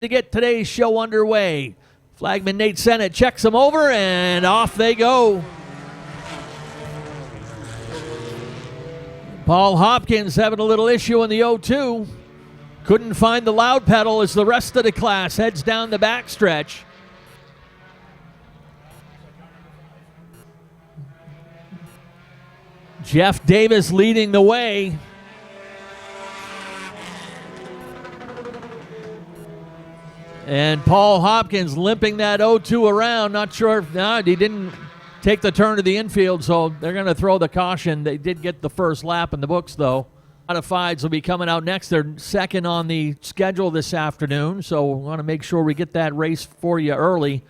to get today's show underway. Flagman Nate Sennett checks them over, and off they go. Paul Hopkins having a little issue in the 0-2. Couldn't find the loud pedal as the rest of the class heads down the backstretch. Jeff Davis leading the way. And Paul Hopkins limping that 0-2 around. Not sure if he didn't take the turn to the infield, so they're going to throw the caution. They did get the first lap in the books, though. Modifieds will be coming out next. They're second on the schedule this afternoon, so we want to make sure we get that race for you early.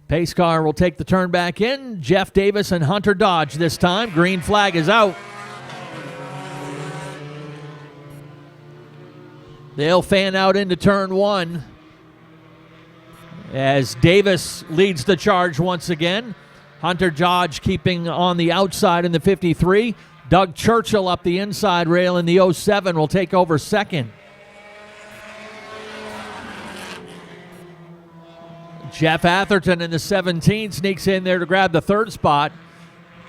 Pace car will take the turn back in. Jeff Davis and Hunter Dodge this time. Green flag is out. They'll fan out into turn one as Davis leads the charge once again. Hunter Dodge keeping on the outside in the 53. Doug Churchill up the inside rail in the 07 will take over second. Jeff Atherton in the 17 sneaks in there to grab the third spot.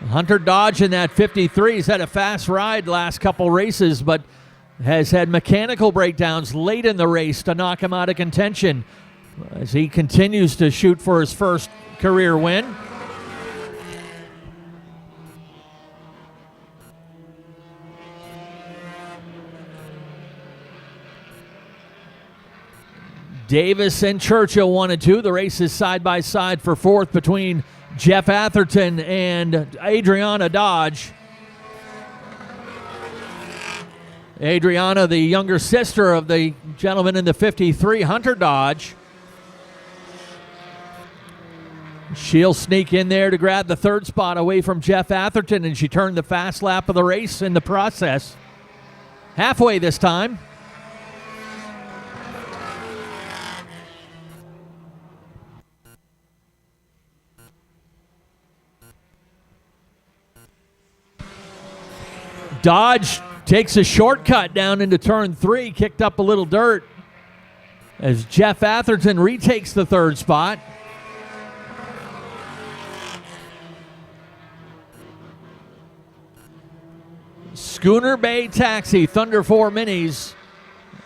Hunter Dodge in that 53 has had a fast ride last couple races, but has had mechanical breakdowns late in the race to knock him out of contention as he continues to shoot for his first career win. Davis and Churchill 1 and 2. The race is side by side for fourth between Jeff Atherton and Adriana Dodge. Adriana, the younger sister of the gentleman in the 53, Hunter Dodge. She'll sneak in there to grab the third spot away from Jeff Atherton, and she turned the fast lap of the race in the process. Halfway this time. Dodge takes a shortcut down into turn 3, kicked up a little dirt as Jeff Atherton retakes the third spot. Schooner Bay Taxi, Thunder 4 Minis,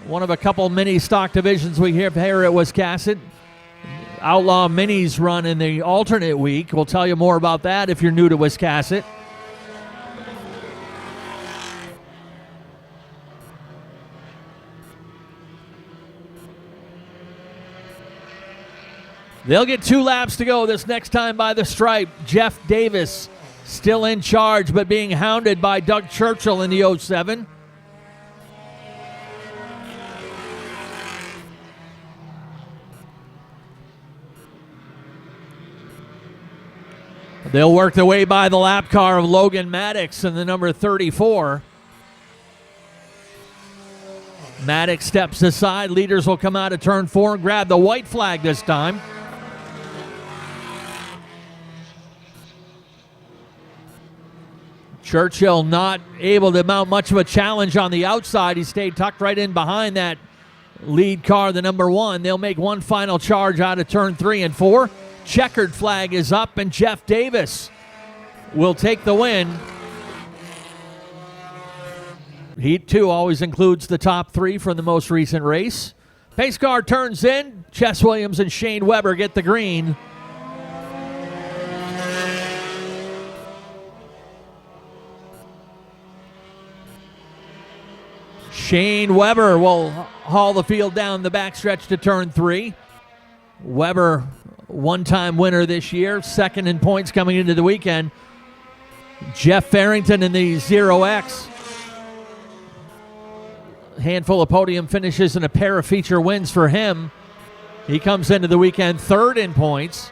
one of a couple mini stock divisions we have here at Wiscasset. Outlaw Minis run in the alternate week. We'll tell you more about that if you're new to Wiscasset. They'll get 2 laps to go this next time by the stripe. Jeff Davis still in charge, but being hounded by Doug Churchill in the 07. They'll work their way by the lap car of Logan Maddox in the number 34. Maddox steps aside. Leaders will come out of turn 4 and grab the white flag this time. Churchill not able to mount much of a challenge on the outside. He stayed tucked right in behind that lead car, the number 1. They'll make one final charge out of turn 3 and 4. Checkered flag is up, and Jeff Davis will take the win. Heat 2 always includes the top 3 from the most recent race. Pace car turns in. Chess Williams and Shane Weber get the green. Shane Weber will haul the field down the backstretch to turn 3. Weber, one-time winner this year, second in points coming into the weekend. Jeff Farrington in the 0X. Handful of podium finishes and a pair of feature wins for him. He comes into the weekend third in points.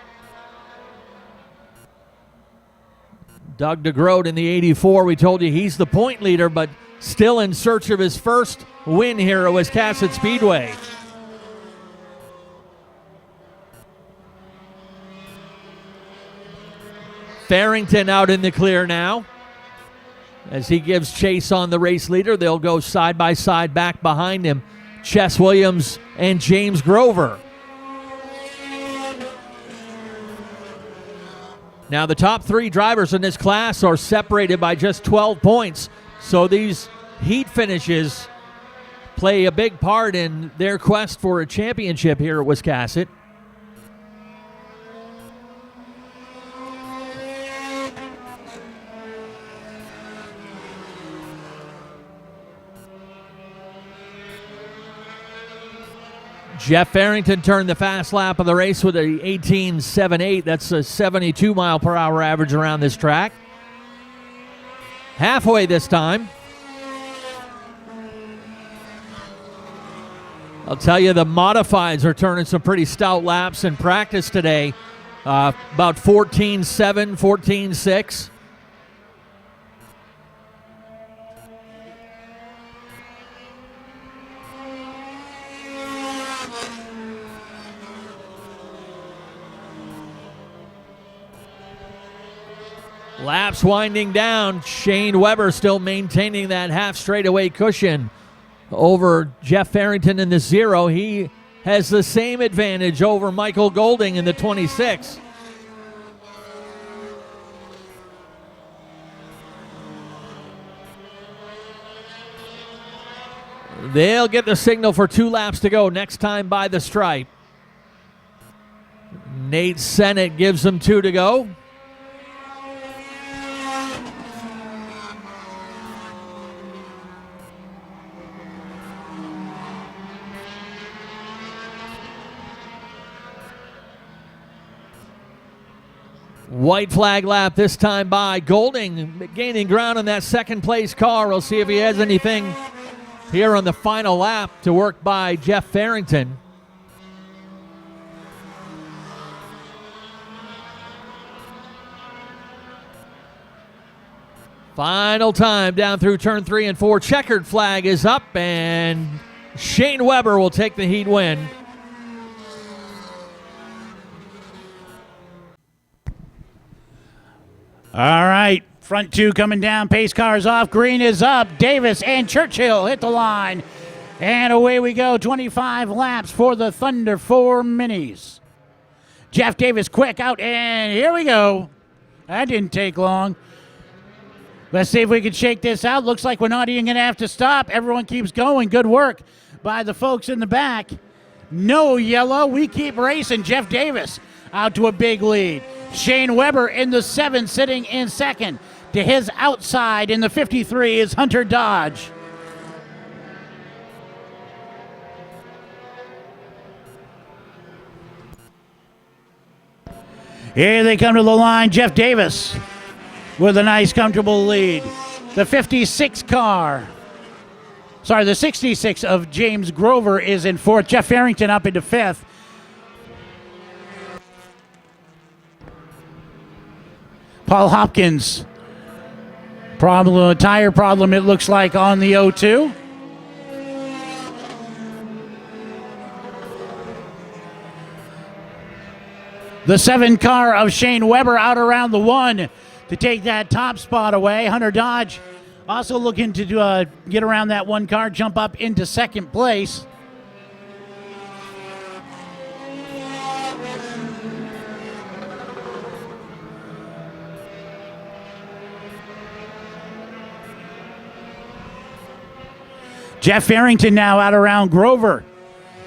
Doug DeGroat in the 84. We told you he's the point leader, but still in search of his first win here at Wiscasset Speedway. Farrington out in the clear now. As he gives chase on the race leader, they'll go side by side back behind him. Chess Williams and James Grover. Now, the top 3 drivers in this class are separated by just 12 points, so these heat finishes play a big part in their quest for a championship here at Wiscasset. Jeff Farrington turned the fast lap of the race with a 18.78. That's a 72 mile per hour average around this track. Halfway this time. I'll tell you, the modifieds are turning some pretty stout laps in practice today. About 14.7, 14.6. Laps winding down. Shane Weber still maintaining that half straightaway cushion over Jeff Farrington in the 0. He has the same advantage over Michael Golding in the 26. They'll get the signal for 2 laps to go next time by the stripe. Nate Sennett gives them 2 to go. White flag lap this time by Golding, gaining ground on that second place car. We'll see if he has anything here on the final lap to work by Jeff Farrington. Final time down through turn 3 and 4. Checkered flag is up, and Shane Weber will take the heat win. All right, front 2 coming down, pace cars off, green is up, Davis and Churchill hit the line, and away we go, 25 laps for the Thunder 4 Minis. Jeff Davis quick out, and here we go. That didn't take long. Let's see if we can shake this out. Looks like we're not even going to have to stop. Everyone keeps going. Good work by the folks in the back. No yellow. We keep racing. Jeff Davis out to a big lead. Shane Weber in the 7, sitting in second. To his outside in the 53 is Hunter Dodge. Here they come to the line. Jeff Davis with a nice, comfortable lead. The 56 car. Sorry, the 66 of James Grover is in 4th. Jeff Farrington up into 5th. Paul Hopkins, tire problem it looks like on the 0-2. The 7 car of Shane Weber out around the 1 to take that top spot away. Hunter Dodge also looking to get around that 1 car, jump up into 2nd place. Jeff Farrington now out around Grover.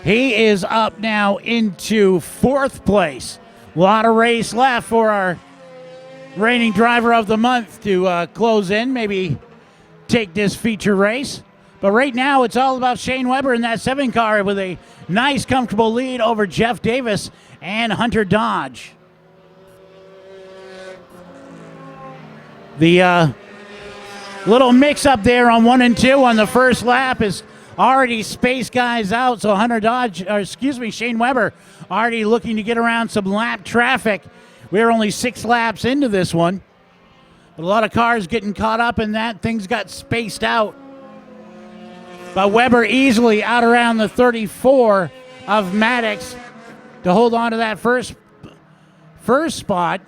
He is up now into 4th place. A lot of race left for our reigning driver of the month to close in, maybe take this feature race. But right now it's all about Shane Weber in that 7 car with a nice, comfortable lead over Jeff Davis and Hunter Dodge. The little mix up there on 1 and 2 on the first lap is already spaced guys out. So Shane Weber already looking to get around some lap traffic. We're only 6 laps into this one. But a lot of cars getting caught up in that. Things got spaced out. But Weber easily out around the 34 of Maddox to hold on to that first spot.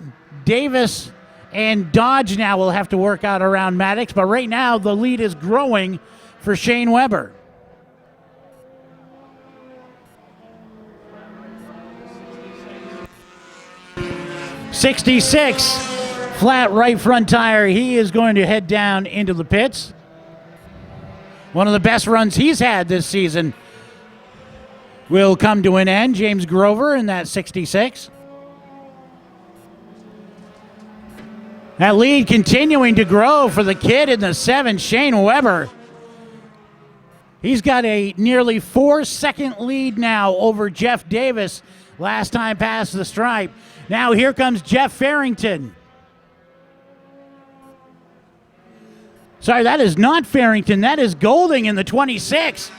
Davis and Dodge now will have to work out around Maddox, but right now the lead is growing for Shane Weber. 66, flat right front tire. He is going to head down into the pits. One of the best runs he's had this season will come to an end. James Grover in that 66. That lead continuing to grow for the kid in the 7, Shane Weber. He's got a nearly 4-second lead now over Jeff Davis. Last time past the stripe. Now here comes Jeff Farrington. Sorry, that is not Farrington. That is Golding in the 26.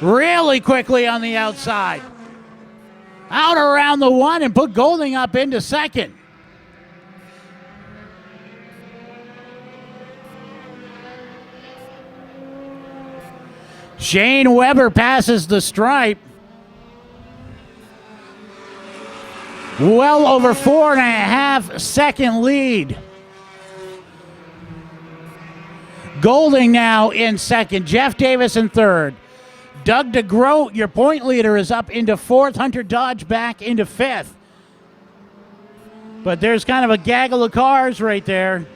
Really quickly on the outside. Out around the 1 and put Golding up into second. Shane Weber passes the stripe. Well over 4.5-second lead. Golding now in second. Jeff Davis in third. Doug DeGroat, your point leader, is up into fourth. Hunter Dodge back into fifth. But there's kind of a gaggle of cars right there.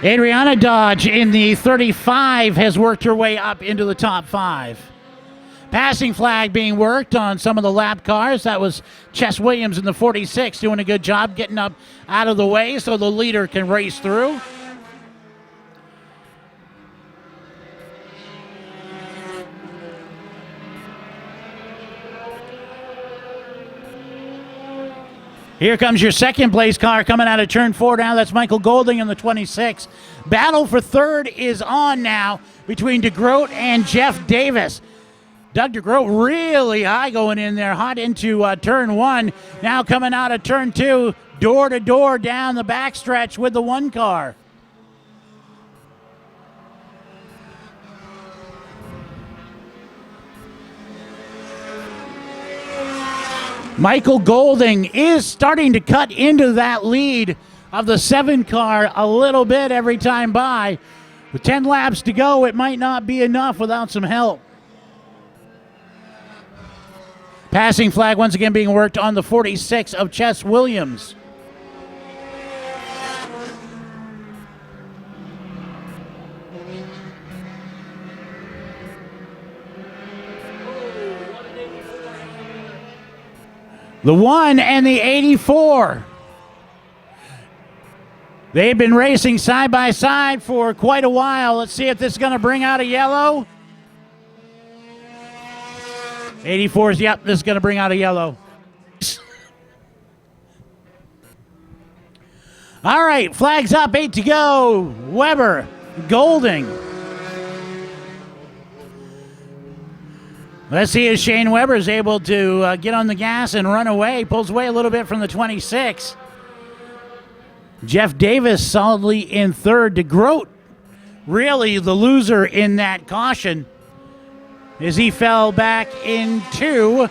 Adriana Dodge in the 35 has worked her way up into the top 5. Passing flag being worked on some of the lap cars. That was Chess Williams in the 46 doing a good job getting up out of the way so the leader can race through. Here comes your second place car coming out of turn 4 now. That's Michael Golding in the 26. Battle for third is on now between DeGroat and Jeff Davis. Doug DeGroat really high going in there, hot into turn 1. Now coming out of turn 2, door to door down the backstretch with the 1 car. Michael Golding is starting to cut into that lead of the 7 car a little bit every time by. With 10 laps to go, it might not be enough without some help. Passing flag once again being worked on the 46 of Chess Williams. The 1 and the 84. They've been racing side by side for quite a while. Let's see if this is going to bring out a yellow. 84s, yep, this is going to bring out a yellow. All right, flags up, 8 to go. Weber, Golding. Let's see if Shane Weber is able to get on the gas and run away. Pulls away a little bit from the 26. Jeff Davis solidly in third. DeGroat, really the loser in that caution, as he fell back into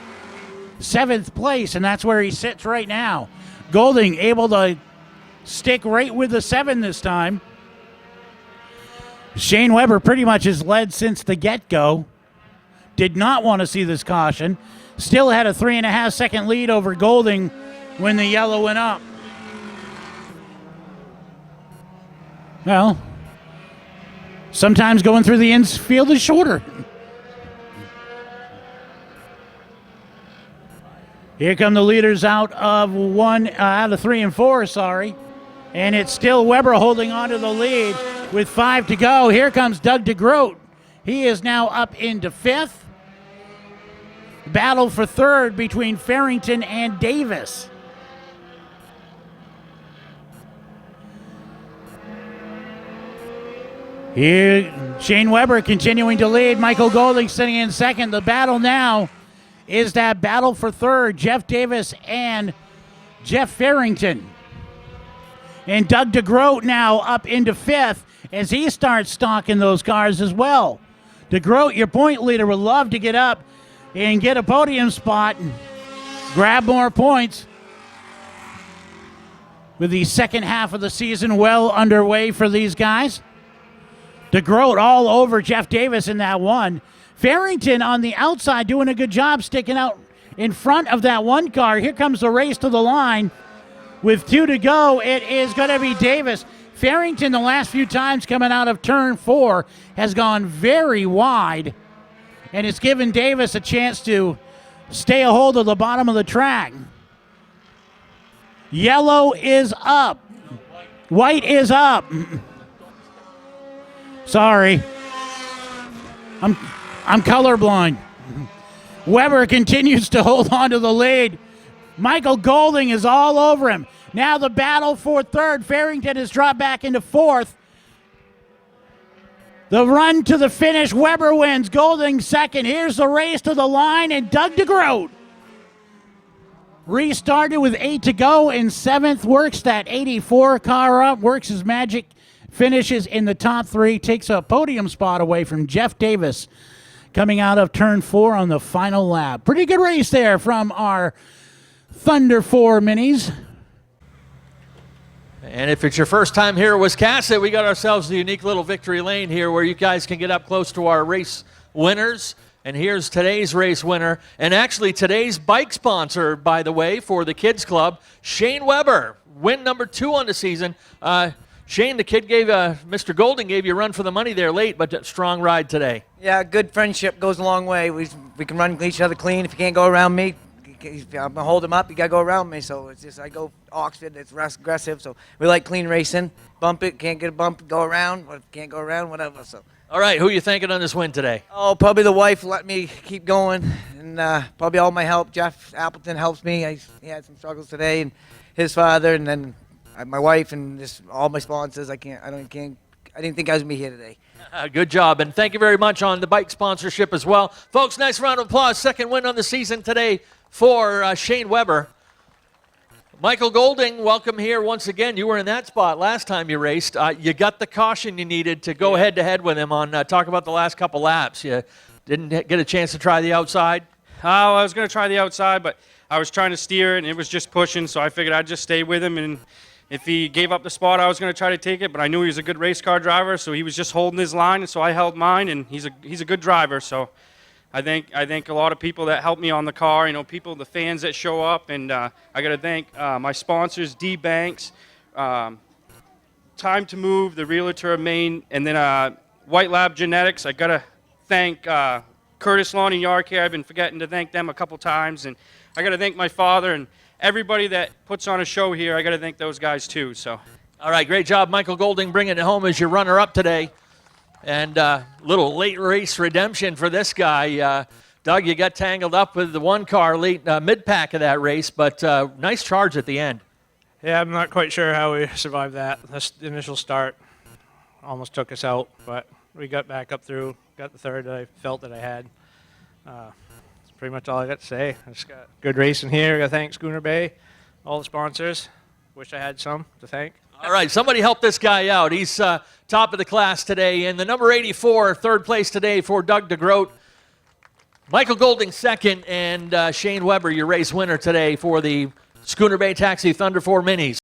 7th place, and that's where he sits right now. Golding able to stick right with the 7 this time. Shane Weber pretty much has led since the get-go. Did not want to see this caution. Still had a 3.5-second lead over Golding when the yellow went up. Well, sometimes going through the infield is shorter. Here come the leaders out of 3 and 4, sorry. And it's still Weber holding on to the lead with 5 to go. Here comes Doug DeGroat. He is now up into 5th. Battle for third between Farrington and Davis. Here, Shane Weber continuing to lead. Michael Golding sitting in second. The battle now is that battle for third. Jeff Davis and Jeff Farrington. And Doug DeGroat now up into 5th as he starts stalking those cars as well. DeGroat, your point leader, would love to get up and get a podium spot and grab more points. With the second half of the season well underway for these guys. DeGroat all over Jeff Davis in that one. Farrington on the outside doing a good job sticking out in front of that one car. Here comes the race to the line. With 2 to go, it is going to be Davis. Farrington, the last few times coming out of turn 4, has gone very wide, and it's given Davis a chance to stay a hold of the bottom of the track. Yellow is up. White is up. Sorry. I'm colorblind. Weber continues to hold on to the lead. Michael Golding is all over him. Now the battle for third. Farrington has dropped back into fourth. The run to the finish. Weber wins. Golding second. Here's the race to the line, and Doug DeGroat restarted with 8 to go in 7th. Works that 84 car up. Works his magic. Finishes in the top 3. Takes a podium spot away from Jeff Davis coming out of turn 4 on the final lap. Pretty good race there from our Thunder 4 minis. And if it's your first time here at Wiscasset, we got ourselves a unique little victory lane here where you guys can get up close to our race winners. And here's today's race winner. And actually today's bike sponsor, by the way, for the Kids Club, Shane Weber. Win number 2 on the season. Shane, the kid Mr. Golding gave you a run for the money there late, but a strong ride today. Yeah, good friendship goes a long way. We can run each other clean. If you can't go around me, I'm going to hold him up. You got to go around me. So it's just I go Oxford. It's aggressive. So we like clean racing. Bump it. Can't get a bump. Go around. Can't go around. Whatever. So. All right. Who are you thanking on this win today? Oh, probably the wife let me keep going. And probably all my help. Jeff Appleton helps me. He had some struggles today. And his father. And then my wife and just all my sponsors. I didn't think I was going to be here today. Good job, and thank you very much on the bike sponsorship as well. Folks, nice round of applause. Second win on the season today for Shane Weber. Michael Golding, welcome here once again. You were in that spot last time you raced. You got the caution you needed to go head-to-head with him on talk about the last couple laps. You didn't get a chance to try the outside? I was going to try the outside, but I was trying to steer it, and it was just pushing, so I figured I'd just stay with him, and if he gave up the spot, I was going to try to take it, but I knew he was a good race car driver, so he was just holding his line, and so I held mine, and he's a good driver. So I thank a lot of people that helped me on the car, the fans that show up, and I got to thank my sponsors, D Banks, Time to Move, the Realtor of Maine, and then White Lab Genetics. I got to thank Curtis Lawn and Yard Care. I've been forgetting to thank them a couple times, and I got to thank my father and everybody that puts on a show here. I got to thank those guys too. So, all right, great job, Michael Golding, bringing it home as your runner-up today. And little late race redemption for this guy. Doug, you got tangled up with the one car late mid-pack of that race, but nice charge at the end. Yeah, I'm not quite sure how we survived that. The initial start almost took us out, but we got back up through, got the third that I felt that I had. That's pretty much all I got to say. I just got good racing here. I got to thank Schooner Bay, all the sponsors. Wish I had some to thank. All right, somebody help this guy out. He's top of the class today. And the number 84, third place today for Doug DeGroat. Michael Golding second, and Shane Weber, your race winner today for the Schooner Bay Taxi Thunder 4 Minis.